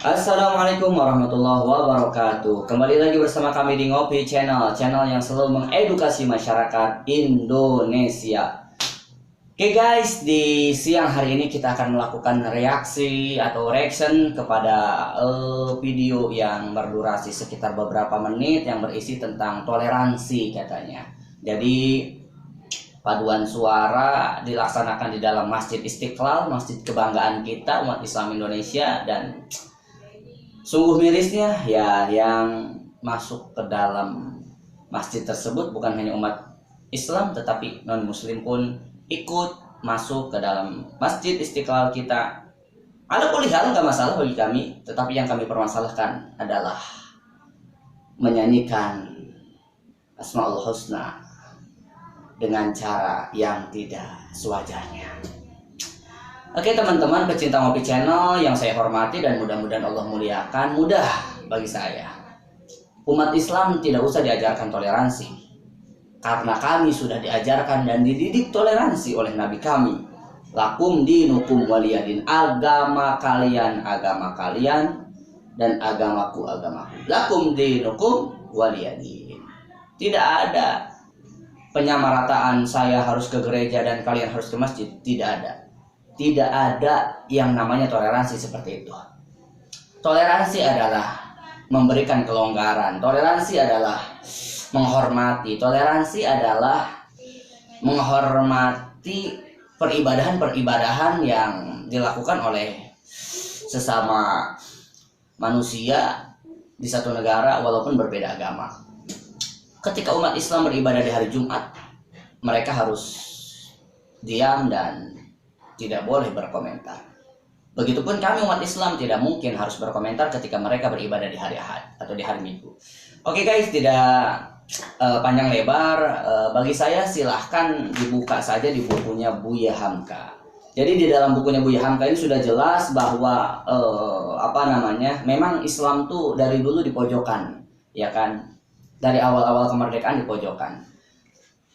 Assalamualaikum warahmatullahi wabarakatuh. Kembali lagi bersama kami di Ngopi Channel, channel yang selalu mengedukasi masyarakat Indonesia. Oke guys, di siang hari ini kita akan melakukan reaksi atau reaction kepada video yang berdurasi sekitar beberapa menit yang berisi tentang toleransi katanya. Jadi paduan suara dilaksanakan di dalam Masjid Istiqlal, masjid kebanggaan kita umat Islam Indonesia, dan sungguh mirisnya ya yang masuk ke dalam masjid tersebut bukan hanya umat Islam tetapi non muslim pun ikut masuk ke dalam Masjid Istiqlal kita. Ada hal nggak masalah bagi kami, tetapi yang kami permasalahkan adalah menyanyikan Asmaul Husna dengan cara yang tidak sewajarnya. Oke teman-teman pecinta Ngopi Channel yang saya hormati dan mudah-mudahan Allah muliakan, mudah bagi saya, umat Islam tidak usah diajarkan toleransi, karena kami sudah diajarkan dan dididik toleransi oleh Nabi kami. Lakum dinukum waliyadin, agama kalian dan agamaku. Lakum dinukum waliyadin. Tidak ada penyamarataan saya harus ke gereja dan kalian harus ke masjid. Tidak ada yang namanya toleransi seperti itu. Toleransi adalah memberikan kelonggaran. Toleransi adalah menghormati. Toleransi adalah menghormati peribadahan yang dilakukan oleh sesama manusia di satu negara walaupun berbeda agama. Ketika umat Islam beribadah di hari Jumat, mereka harus diam dan tidak boleh berkomentar. Begitupun kami umat Islam tidak mungkin harus berkomentar ketika mereka beribadah di hari Ahad atau di hari Minggu. Oke guys, tidak panjang lebar, bagi saya silahkan dibuka saja di bukunya Buya Hamka. Jadi di dalam bukunya Buya Hamka ini sudah jelas bahwa memang Islam tuh dari dulu di pojokan, ya kan? Dari awal-awal kemerdekaan di pojokan.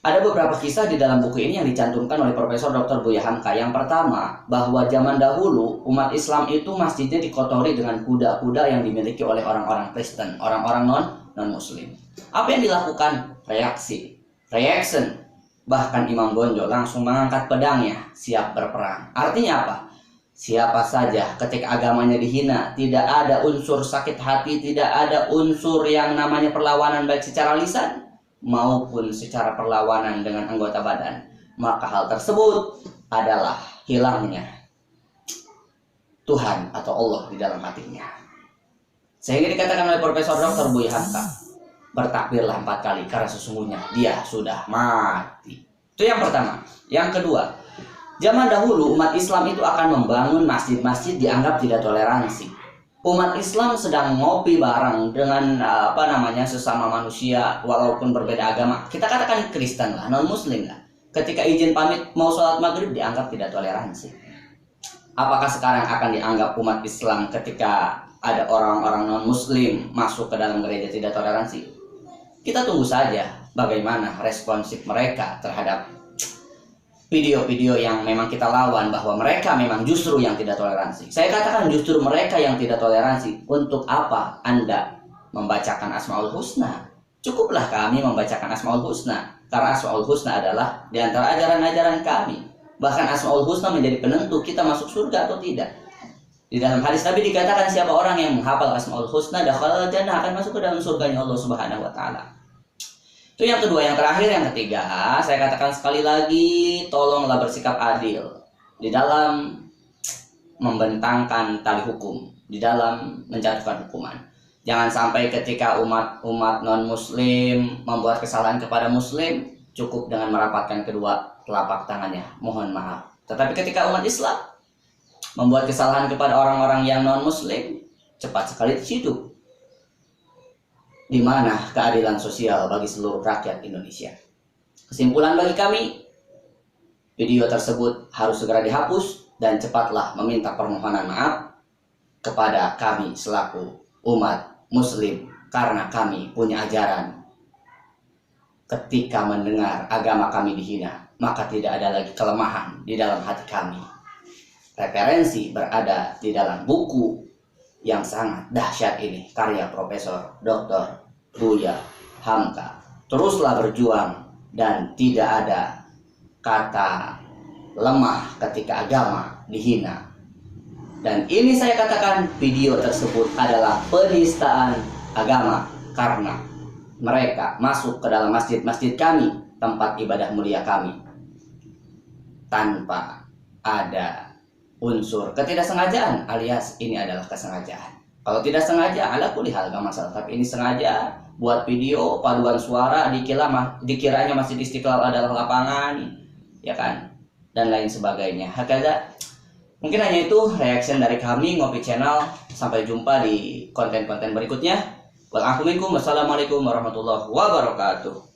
Ada beberapa kisah di dalam buku ini yang dicantumkan oleh Profesor Dr. Buya Hamka. Yang pertama, bahwa zaman dahulu umat Islam itu masjidnya dikotori dengan kuda-kuda yang dimiliki oleh orang-orang Kristen, orang-orang non-Muslim. Apa yang dilakukan? Reaction. Bahkan Imam Bonjol langsung mengangkat pedangnya, siap berperang. Artinya apa? Siapa saja ketika agamanya dihina, tidak ada unsur sakit hati, tidak ada unsur yang namanya perlawanan baik secara lisan maupun secara perlawanan dengan anggota badan, maka hal tersebut adalah hilangnya Tuhan atau Allah di dalam hatinya. Sehingga dikatakan oleh Profesor Dr. Buya Hamka, bertakbirlah 4 kali karena sesungguhnya dia sudah mati. Itu yang pertama. Yang kedua, zaman dahulu umat Islam itu akan membangun masjid-masjid dianggap tidak toleransi. Umat Islam sedang ngopi bareng dengan sesama manusia walaupun berbeda agama. Kita katakan Kristen lah, non-Muslim lah. Ketika izin pamit mau sholat maghrib dianggap tidak toleransi. Apakah sekarang akan dianggap umat Islam ketika ada orang-orang non-Muslim masuk ke dalam gereja tidak toleransi? Kita tunggu saja bagaimana responsif mereka terhadap video-video yang memang kita lawan bahwa mereka memang justru yang tidak toleransi. Saya katakan justru mereka yang tidak toleransi. Untuk apa Anda membacakan Asmaul Husna? Cukuplah kami membacakan Asmaul Husna. Karena Asmaul Husna adalah di antara ajaran-ajaran kami. Bahkan Asmaul Husna menjadi penentu kita masuk surga atau tidak. Di dalam hadis Nabi dikatakan siapa orang yang menghafal Asmaul Husna dakhalal jannah, akan masuk ke dalam surganya Allah Subhanahu wa taala. Itu yang kedua. Yang terakhir, yang ketiga, saya katakan sekali lagi, tolonglah bersikap adil di dalam membentangkan tali hukum, di dalam menjatuhkan hukuman. Jangan sampai ketika umat non-Muslim membuat kesalahan kepada Muslim, cukup dengan merapatkan kedua telapak tangannya, mohon maaf. Tetapi ketika umat Islam membuat kesalahan kepada orang-orang yang non-Muslim, cepat sekali diciduk. Di mana keadilan sosial bagi seluruh rakyat Indonesia? Kesimpulan bagi kami, video tersebut harus segera dihapus dan cepatlah meminta permohonan maaf kepada kami selaku umat Muslim, karena kami punya ajaran. Ketika mendengar agama kami dihina, maka tidak ada lagi kelemahan di dalam hati kami. Referensi berada di dalam buku yang sangat dahsyat ini, karya Profesor Dr. Buya Hamka. Teruslah berjuang dan tidak ada kata lemah ketika agama dihina. Dan ini saya katakan video tersebut adalah penistaan agama karena mereka masuk ke dalam masjid-masjid kami, tempat ibadah mulia kami, tanpa ada unsur ketidaksengajaan, alias ini adalah kesengajaan. Kalau tidak sengaja, ala kulli hal gak masalah. Tapi ini sengaja buat video paduan suara, dikiranya Masjid Istiqlal adalah lapangan, ya kan, dan lain sebagainya. Hakada, mungkin hanya itu reaction dari kami Ngopi Channel. Sampai jumpa di konten-konten berikutnya. Wassalamualaikum warahmatullahi wabarakatuh.